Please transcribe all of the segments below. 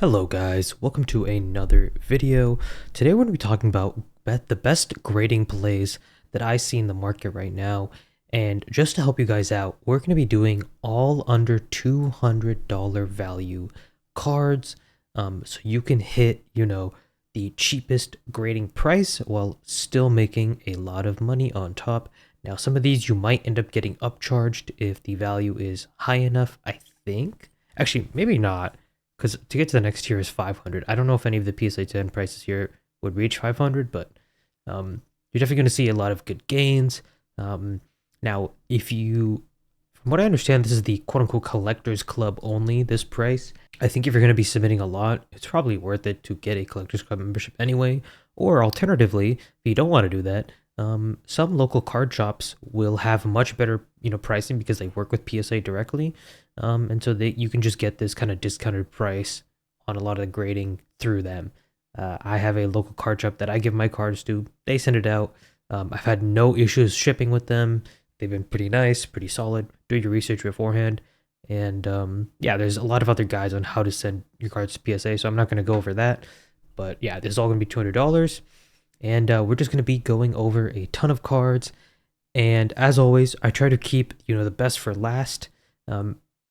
Hello guys, welcome to another video. Today we're going to be talking about the best grading plays that I see in the market right now. And just to help you guys out, we're going to be doing all under $200 value cards. So you can hit, the cheapest grading price while still making a lot of money on top. Now, some of these you might end up getting upcharged if the value is high enough, I think. Actually, maybe not, because to get to the next tier is 500. I don't know if any of the PSA 10 prices here would reach 500, but you're definitely going to see a lot of good gains. Now, from what I understand, this is the quote-unquote collector's club only, this price. I think if you're going to be submitting a lot, it's probably worth it to get a collector's club membership anyway. Or alternatively, if you don't want to do that, some local card shops will have much better, pricing because they work with PSA directly. And so you can just get this kind of discounted price on a lot of the grading through them. I have a local card shop that I give my cards to. They send it out. I've had no issues shipping with them. They've been pretty nice, pretty solid. Do your research beforehand. And yeah, there's a lot of other guides on how to send your cards to PSA, so I'm not going to go over that. But yeah, this is all going to be $200. And we're just going to be going over a ton of cards. And as always, I try to keep, the best for last.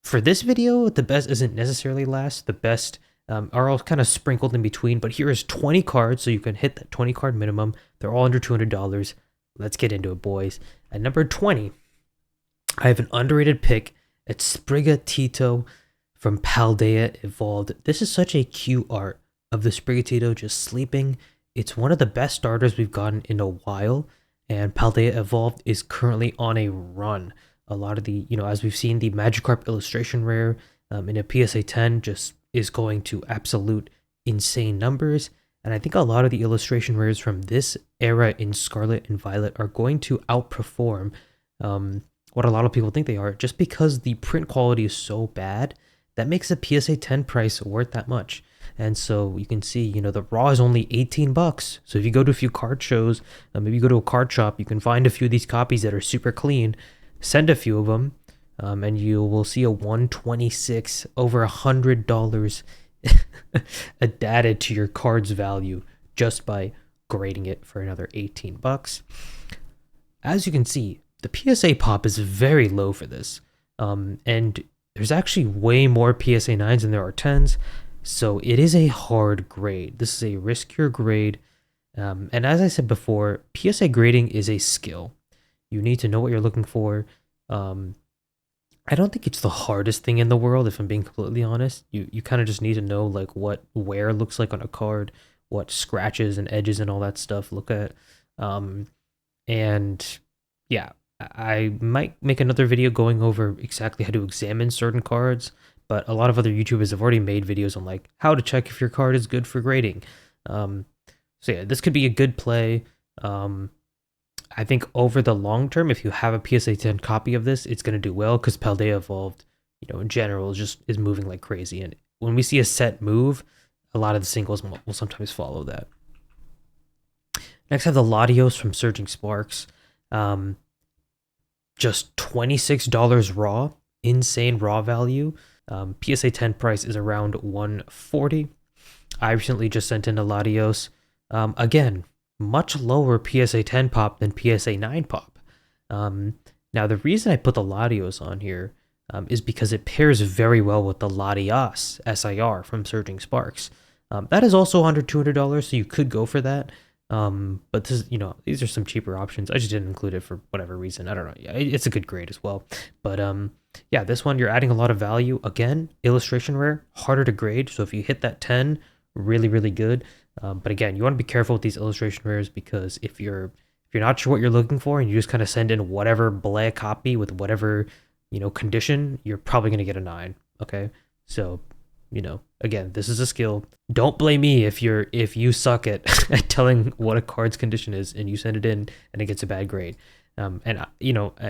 For this video, the best isn't necessarily last. The best are all kind of sprinkled in between. But here is 20 cards, so you can hit that 20 card minimum. They're all under $200. Let's get into it, boys. At number 20, I have an underrated pick. It's Sprigatito from Paldean Evolved. This is such a cute art of the Sprigatito just sleeping. It's one of the best starters we've gotten in a while. And Paldean Evolved is currently on a run. A lot of the, as we've seen, the Magikarp illustration rare in a PSA 10 just is going to absolute insane numbers. And I think a lot of the illustration rares from this era in Scarlet and Violet are going to outperform what a lot of people think they are, just because the print quality is so bad. That makes the PSA 10 price worth that much. And so you can see, the raw is only 18 bucks. So if you go to a few card shows, maybe you go to a card shop, you can find a few of these copies that are super clean, send a few of them, and you will see a 126, over $100 added to your card's value just by grading it for another 18 bucks. As you can see, the PSA pop is very low for this. And there's actually way more PSA 9s than there are 10s. So it is a hard grade. This is a riskier grade. And as I said before, PSA grading is a skill. You need to know what you're looking for. I don't think it's the hardest thing in the world, if I'm being completely honest. You kind of just need to know like what wear looks like on a card, what scratches and edges and all that stuff look at. And yeah, I might make another video going over exactly how to examine certain cards, but a lot of other YouTubers have already made videos on like how to check if your card is good for grading. So yeah, this could be a good play. I think over the long term, if you have a PSA 10 copy of this, it's going to do well because Paldean Evolved, in general, is moving like crazy. And when we see a set move, a lot of the singles will sometimes follow that. Next, I have the Latios from Surging Sparks. Just $26 raw, insane raw value. PSA 10 price is around $140. I recently just sent in a Latios. Again, much lower PSA 10 pop than PSA 9 pop. Now, the reason I put the Latios on here is because it pairs very well with the Latias SIR from Surging Sparks. That is also under $200, so you could go for that. But this is, these are some cheaper options. I just didn't include it for whatever reason. I don't know. Yeah, it's a good grade as well. But yeah, this one, you're adding a lot of value. Again, illustration rare, harder to grade. So if you hit that 10, really, really good. But again, you want to be careful with these illustration rares because if you're not sure what you're looking for and you just kind of send in whatever black copy with whatever, condition, you're probably going to get a 9. Okay. So, again, this is a skill. Don't blame me if you suck at telling what a card's condition is and you send it in and it gets a bad grade. And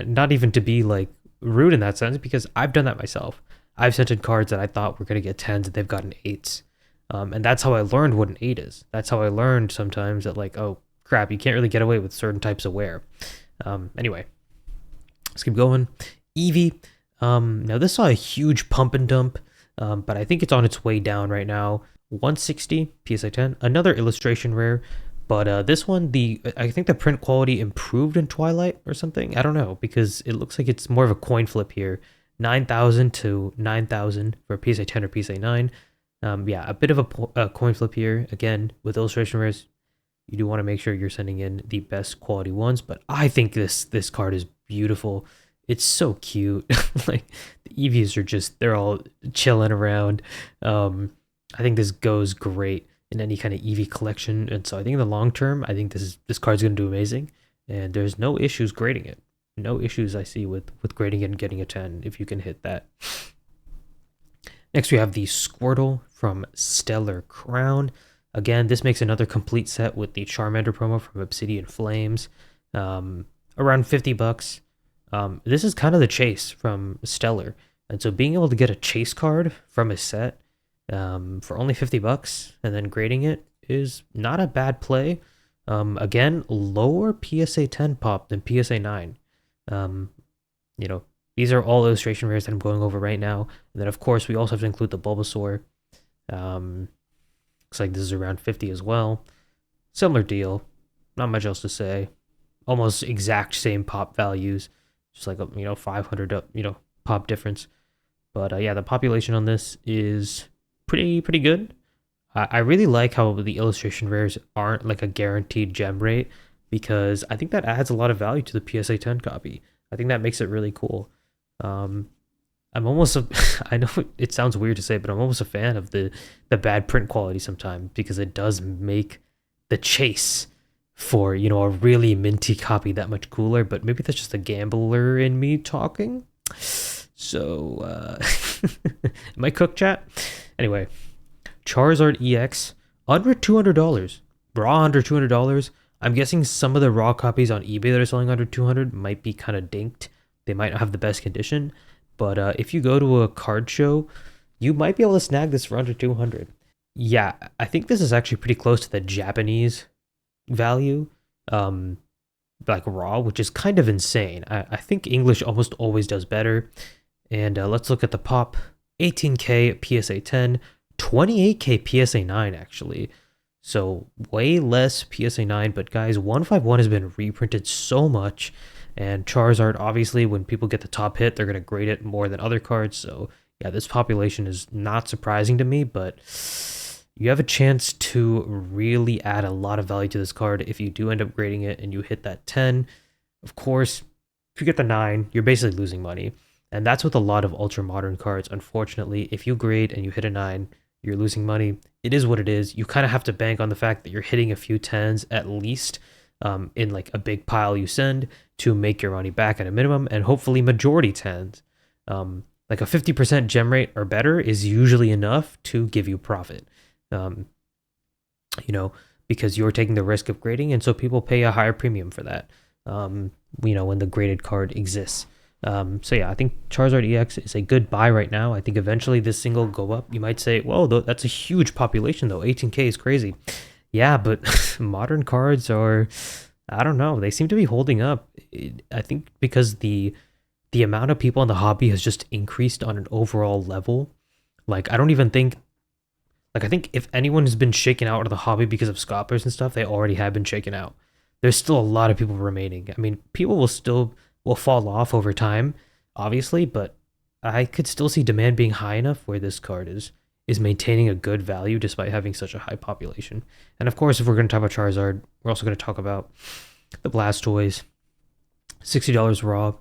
not even to be like rude in that sense, because I've done that myself. I've sent in cards that I thought were going to get 10s and they've gotten 8s. And that's how I learned what an 8 is. That's how I learned sometimes that like, oh crap, you can't really get away with certain types of wear. Anyway, let's keep going. Eevee. Now this saw a huge pump and dump. but I think it's on its way down right now. 160 PSA 10, another illustration rare, but this one, I think the print quality improved in Twilight or something. I don't know, because it looks like it's more of a coin flip here. 9,000 to 9,000 for a PSA 10 or PSA 9. Yeah, a bit of a coin flip here. Again, with illustration rares, you do want to make sure you're sending in the best quality ones, but I think this card is beautiful. It's so cute. Like the EVs are just, they're all chilling around. I think this goes great in any kind of EV collection, and so I think in the long term, I think this card's going to do amazing, and there's no issues grading it. No issues I see with grading it and getting a 10 if you can hit that. Next, we have the Squirtle from Stellar Crown. Again, this makes another complete set with the Charmander promo from Obsidian Flames. Around 50 bucks. This is kind of the chase from Stellar. And so being able to get a chase card from a set for only 50 bucks and then grading it is not a bad play. Again, lower PSA 10 pop than PSA 9. You know, these are all illustration rares that I'm going over right now. And then, of course, we also have to include the Bulbasaur. Looks like this is around 50 as well. Similar deal. Not much else to say. Almost exact same pop values. Just like a 500 pop difference. But yeah, the population on this is pretty good. I really like how the illustration rares aren't like a guaranteed gem rate, because I think that adds a lot of value to the PSA 10 copy. I think that makes it really cool. I'm almost I know it sounds weird to say, but I'm almost a fan of the bad print quality sometimes, because it does make the chase for a really minty copy that much cooler. But maybe that's just a gambler in me talking. So am I cooked, chat? Anyway, Charizard EX under $200, raw under $200. I'm guessing some of the raw copies on eBay that are selling under 200 might be kind of dinked. They might not have the best condition, but if you go to a card show, you might be able to snag this for under 200. Yeah, I think this is actually pretty close to the Japanese value, like raw, which is kind of insane. I think English almost always does better. And let's look at the pop. 18K PSA 10, 28K PSA 9 actually. So way less PSA 9, but guys, 151 has been reprinted so much, and Charizard, obviously, when people get the top hit, they're going to grade it more than other cards. So yeah, this population is not surprising to me, but you have a chance to really add a lot of value to this card if you do end up grading it and you hit that 10. Of course, if you get the 9, you're basically losing money. And that's with a lot of ultra modern cards. Unfortunately, if you grade and you hit a 9, you're losing money. It is what it is. You kind of have to bank on the fact that you're hitting a few 10s at least in like a big pile you send to make your money back at a minimum, and hopefully majority 10s. Like a 50% gem rate or better is usually enough to give you profit. Because you're taking the risk of grading, and so people pay a higher premium for that. When the graded card exists. So yeah, I think Charizard EX is a good buy right now. I think eventually this thing will go up. You might say, whoa, that's a huge population though. 18K is crazy. Yeah, but modern cards are, I don't know, they seem to be holding up. I think because the amount of people in the hobby has just increased on an overall level. Like, I don't even think, like, I think if anyone has been shaken out of the hobby because of scalpers and stuff, they already have been shaken out. There's still a lot of people remaining. I mean, people will fall off over time, obviously, but I could still see demand being high enough where this card is maintaining a good value despite having such a high population. And of course, if we're going to talk about Charizard, we're also going to talk about the Blastoise. $60 raw.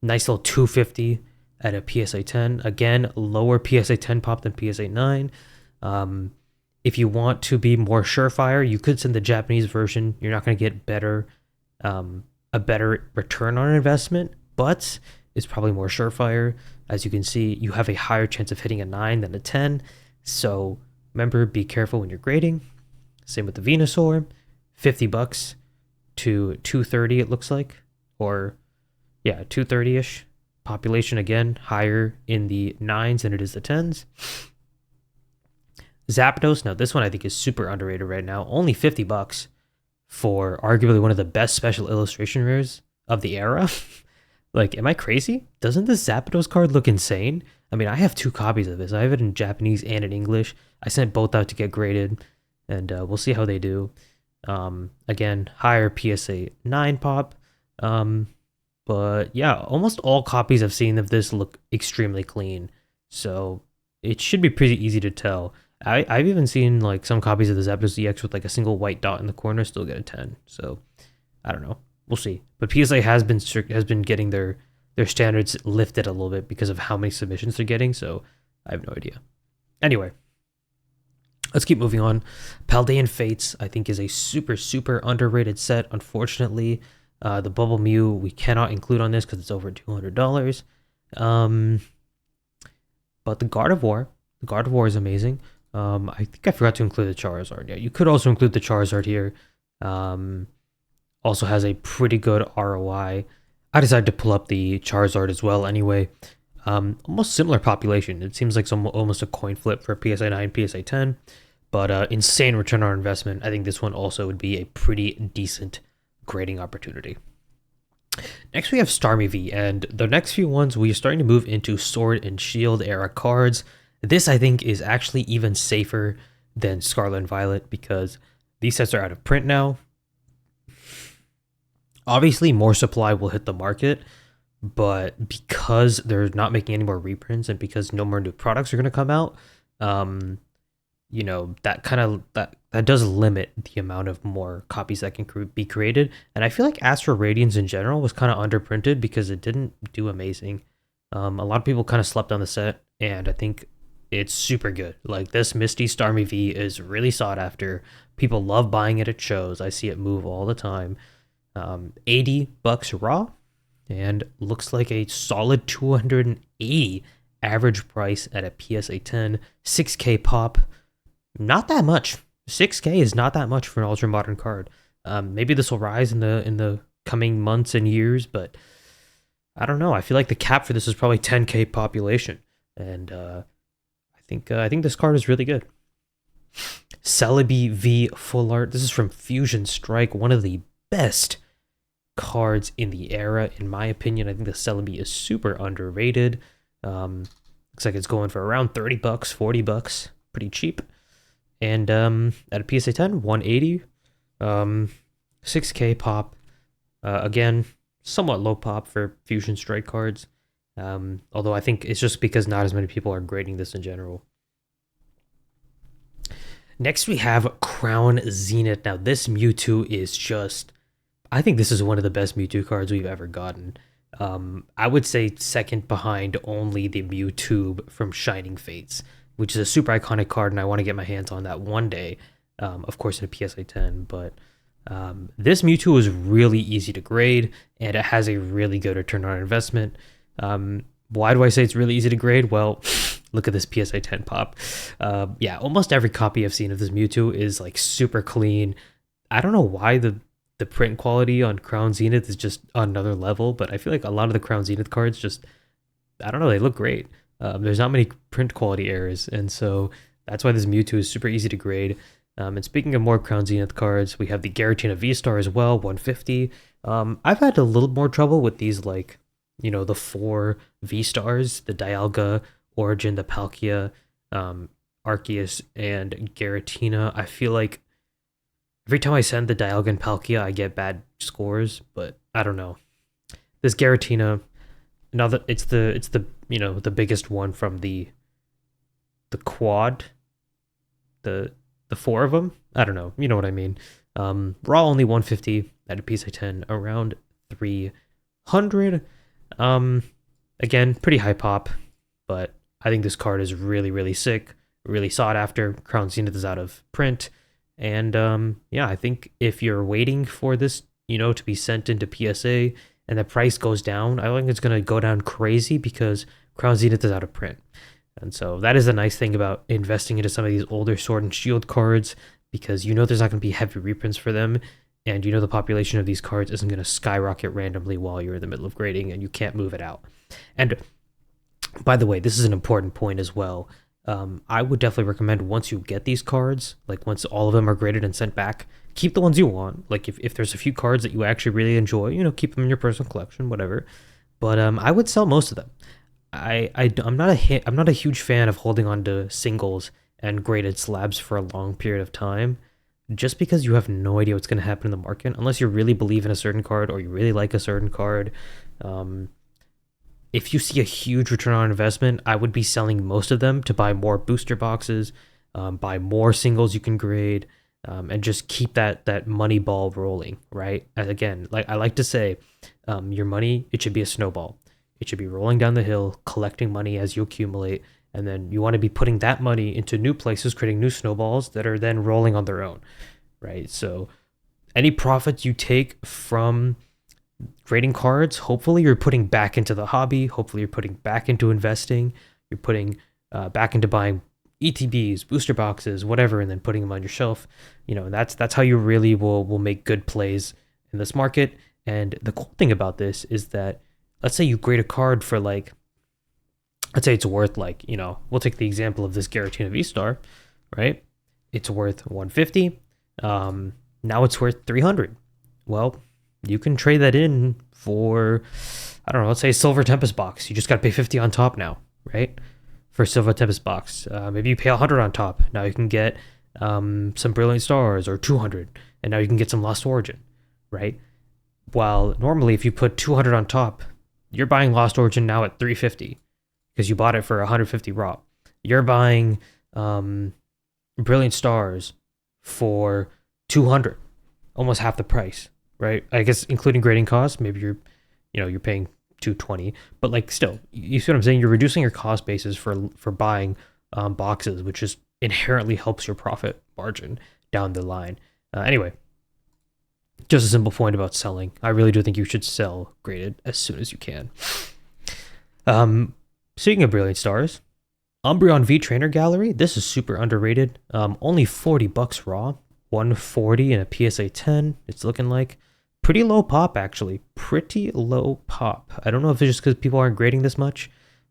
Nice little 250 at a PSA 10. Again, lower PSA 10 pop than PSA 9. If you want to be more surefire, you could send the Japanese version. You're not going to get a better return on investment, but it's probably more surefire. As you can see, you have a higher chance of hitting a 9 than a 10. So remember, be careful when you're grading. Same with the Venusaur. $50 to 230, it looks like. Or, yeah, 230-ish. Population, again, higher in the 9s than it is the 10s. Zapdos, now this one I think is super underrated right now. Only $50 for arguably one of the best special illustration rares of the era. Like, am I crazy? Doesn't this Zapdos card look insane? I mean, I have 2 copies of this. I have it in Japanese and in English. I sent both out to get graded, and we'll see how they do. Again, higher PSA 9 pop. But yeah, almost all copies I've seen of this look extremely clean. So it should be pretty easy to tell. I've even seen like some copies of the Zapdos EX with like a single white dot in the corner still get a 10. So I don't know. We'll see. But PSA has been getting their standards lifted a little bit because of how many submissions they're getting. So I have no idea. Anyway, let's keep moving on. Paldean Fates, I think, is a super underrated set. Unfortunately, the Bubble Mew we cannot include on this because it's over $200. But the Gardevoir is amazing. I think I forgot to include the Charizard. Yeah, you could also include the Charizard here. Also has a pretty good ROI. I decided to pull up the Charizard as well anyway. Almost similar population. It seems like almost a coin flip for PSA 9, PSA 10. But insane return on investment. I think this one also would be a pretty decent grading opportunity. Next we have Starmie V, and the next few ones we are starting to move into Sword and Shield era cards. This I think is actually even safer than Scarlet and Violet because these sets are out of print now. Obviously more supply will hit the market, but because they're not making any more reprints and because no more new products are going to come out, you know, that does limit the amount of more copies that can be created. And I feel like Astro Radiance in general was kind of underprinted because it didn't do amazing. A lot of people kind of slept on the set, and I think it's super good. Like, this Misty Starmie V is really sought after. People love buying it at shows. I see it move all the time. $80 raw, and looks like a solid 280 average price at a PSA 10, 6K pop. Not that much. 6K is not that much for an ultra modern card. Maybe this will rise in the coming months and years, but I don't know. I feel like the cap for this is probably 10K population, and I think this card is really good. Celebi V full art. This is from Fusion Strike, one of the best cards in the era, in my opinion. I think the Celebi is super underrated. Looks like it's going for around $30, $40, pretty cheap. And at a PSA 10, 180, 6K pop. Again, somewhat low pop for Fusion Strike cards. Although I think it's just because not as many people are grading this in general. Next we have Crown Zenith. Now this Mewtwo is just, I think this is one of the best Mewtwo cards we've ever gotten. I would say second behind only the Mewtwo from Shining Fates, which is a super iconic card, and I want to get my hands on that one day, of course in a PSA 10, but this Mewtwo is really easy to grade, and it has a really good return on investment. Why do I say it's really easy to grade? Well, look at this PSA 10 pop. Yeah, almost every copy I've seen of this Mewtwo is like super clean. I don't know why the print quality on Crown Zenith is just another level, but I feel like a lot of the Crown Zenith cards just, I don't know, they look great. There's not many print quality errors, and so that's why this Mewtwo is super easy to grade. And speaking of more Crown Zenith cards, we have the Giratina V-Star as well, 150. I've had a little more trouble with these, like, you know, the 4 V-Stars, the Dialga, Origin, the Palkia, Arceus, and Giratina. I feel like every time I send the Dialga and Palkia, I get bad scores, but I don't know. This Giratina, now that it's the you know, the biggest one from the quad, the 4 of them. I don't know, you know what I mean. Raw only 150 at a PSA 10, around 300. Again, pretty high pop, but I think this card is really sick, really sought after. Crown Zenith is out of print, and yeah, I think if you're waiting for this, you know, to be sent into PSA and the price goes down, I don't think it's going to go down crazy because Crown Zenith is out of print. And so that is the nice thing about investing into some of these older Sword and Shield cards, because you know there's not going to be heavy reprints for them, and you know the population of these cards isn't going to skyrocket randomly while you're in the middle of grading and you can't move it out. And by the way, this is an important point as well. I would definitely recommend, once you get these cards, like once all of them are graded and sent back, keep the ones you want. Like if there's a few cards that you actually really enjoy, you know, keep them in your personal collection, whatever. but I would sell most of them. I'm not I'm not a huge fan of holding on to singles and graded slabs for a long period of time, just because you have no idea what's going to happen in the market unless you really believe in a certain card or you really like a certain card. Um, if you see a huge return on investment, I would be selling most of them to buy more booster boxes, buy more singles you can grade, and just keep that money ball rolling. Right? And again, like I like to say, your money, it should be a snowball. It should be rolling down the hill, collecting money as you accumulate, and then you want to be putting that money into new places, creating new snowballs that are then rolling on their own. Right? So any profits you take from grading cards, hopefully you're putting back into the hobby. Hopefully you're putting back into investing. You're putting back into buying ETBs, booster boxes, whatever, and then putting them on your shelf. And that's how you really will make good plays in this market. And the cool thing about this is that, let's say you grade a card for like, let's say it's worth like, we'll take the example of this Garatina V-Star, right? It's worth 150. Now it's worth 300. Well, you can trade that in for, I don't know, let's say a Silver Tempest box. You just got to pay 50 on top now, right? For a Silver Tempest box. Maybe you pay 100 on top. Now you can get some Brilliant Stars, or 200, and now you can get some Lost Origin, right? While normally if you put 200 on top, you're buying Lost Origin now at 350 because you bought it for 150 raw. You're buying Brilliant Stars for 200, almost half the price, right? I guess including grading costs, maybe you're paying 220, but like still, you see what I'm saying? You're reducing your cost basis for buying boxes, which just inherently helps your profit margin down the line. Anyway, just a simple point about selling. I really do think you should sell graded as soon as you can. Speaking of Brilliant Stars, Umbreon V Trainer Gallery. This is super underrated. Only $40 raw, 140 in a PSA 10. It's looking like pretty low pop, actually. Pretty low pop. I don't know if it's just because people aren't grading this much.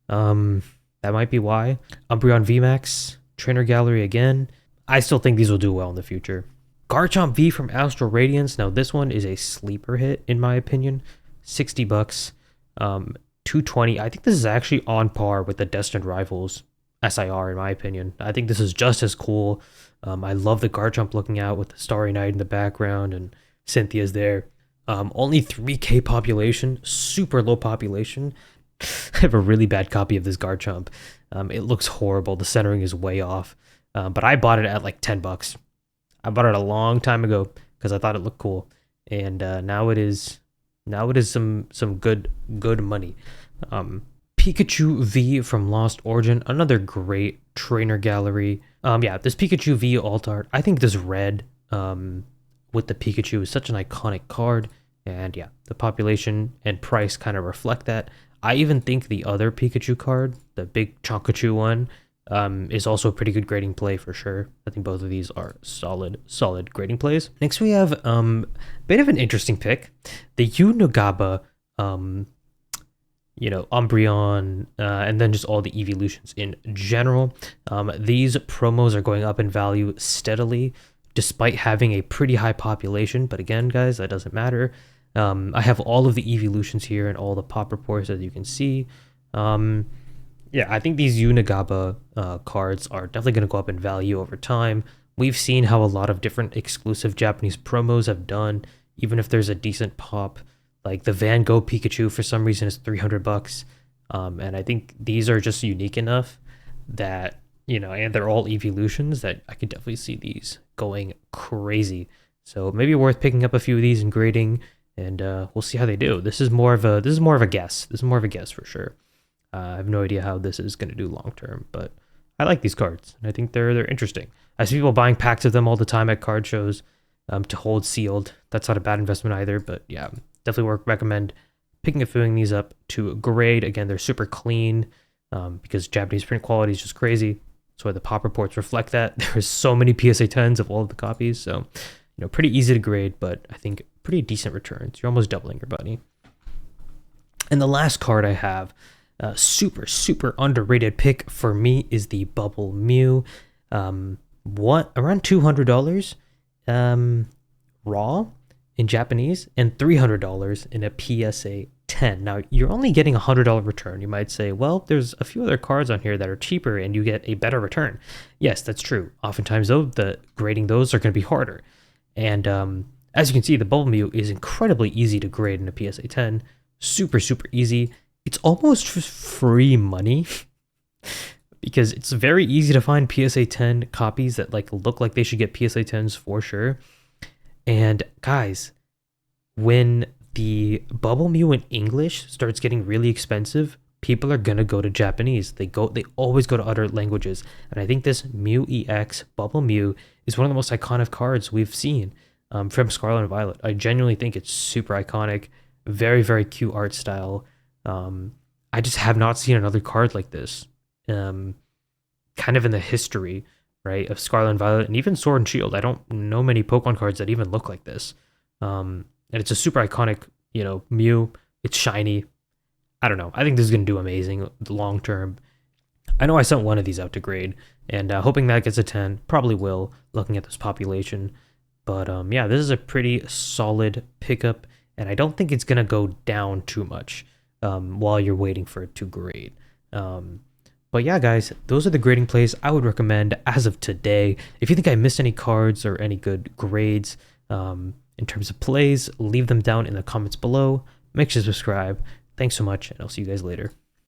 That might be why. Umbreon VMAX Trainer Gallery again. I still think these will do well in the future. Garchomp V from Astral Radiance. Now this one is a sleeper hit in my opinion. $60. 220. I think this is actually on par with the Destined Rivals SIR in my opinion. I think this is just as cool. I love the Garchomp looking out with the Starry Night in the background and Cynthia's there. Only 3K population, super low population. I have a really bad copy of this Garchomp. It looks horrible. The centering is way off. But I bought it at like $10. I bought it a long time ago because I thought it looked cool, and now it is some good money. Pikachu V from Lost Origin, another great trainer gallery. Yeah, this Pikachu V alt art. I think this red with the Pikachu is such an iconic card, and yeah, the population and price kind of reflect that. I even think the other Pikachu card, the big Chonkachu one, is also a pretty good grading play for sure. I think both of these are solid grading plays. Next we have a bit of an interesting pick, the Unogaba, Umbreon, and then just all the evolutions in general. These promos are going up in value steadily, despite having a pretty high population. But again, guys, that doesn't matter. I have all of the evolutions here and all the pop reports, as you can see. Yeah, I think these Unogaba cards are definitely going to go up in value over time. We've seen how a lot of different exclusive Japanese promos have done, even if there's a decent pop. Like the Van Gogh Pikachu, for some reason, is $300. And I think these are just unique enough that, and they're all evolutions, that I could definitely see these going crazy. So maybe worth picking up a few of these and grading, and we'll see how they do. This is more of a guess. This is more of a guess for sure. I have no idea how this is going to do long term, but I like these cards, and I think they're interesting. I see people buying packs of them all the time at card shows to hold sealed. That's not a bad investment either, but yeah, definitely recommend picking and filling these up to grade. Again, they're super clean because Japanese print quality is just crazy. That's why the pop reports reflect that. There's so many PSA 10s of all of the copies, so pretty easy to grade, but I think pretty decent returns. You're almost doubling your money. And the last card I have, super underrated pick for me, is the Bubble Mew. Around $200 raw in Japanese and $300 in a PSA 10. Now, you're only getting a $100 return. You might say, well, there's a few other cards on here that are cheaper and you get a better return. Yes, that's true. Oftentimes, though, the grading those are going to be harder. And as you can see, the Bubble Mew is incredibly easy to grade in a PSA 10. Super, super easy. It's almost just free money because it's very easy to find PSA 10 copies that like look like they should get PSA 10s for sure. And guys, when the Bubble Mew in English starts getting really expensive, people are gonna go to Japanese. They always go to other languages. And I think this Mew EX Bubble Mew is one of the most iconic cards we've seen from Scarlet and Violet. I genuinely think it's super iconic, very, very cute art style. I just have not seen another card like this, kind of in the history, right, of Scarlet and Violet, and even Sword and Shield. I don't know many Pokemon cards that even look like this. And it's a super iconic, Mew. It's shiny. I don't know. I think this is going to do amazing long term. I know I sent one of these out to grade, and hoping that gets a 10. Probably will, looking at this population. But yeah, this is a pretty solid pickup, and I don't think it's going to go down too much while you're waiting for it to grade. But yeah, guys, those are the grading plays I would recommend as of today. If you think I missed any cards or any good grades, in terms of plays, leave them down in the comments below. Make sure to subscribe. Thanks so much, and I'll see you guys later.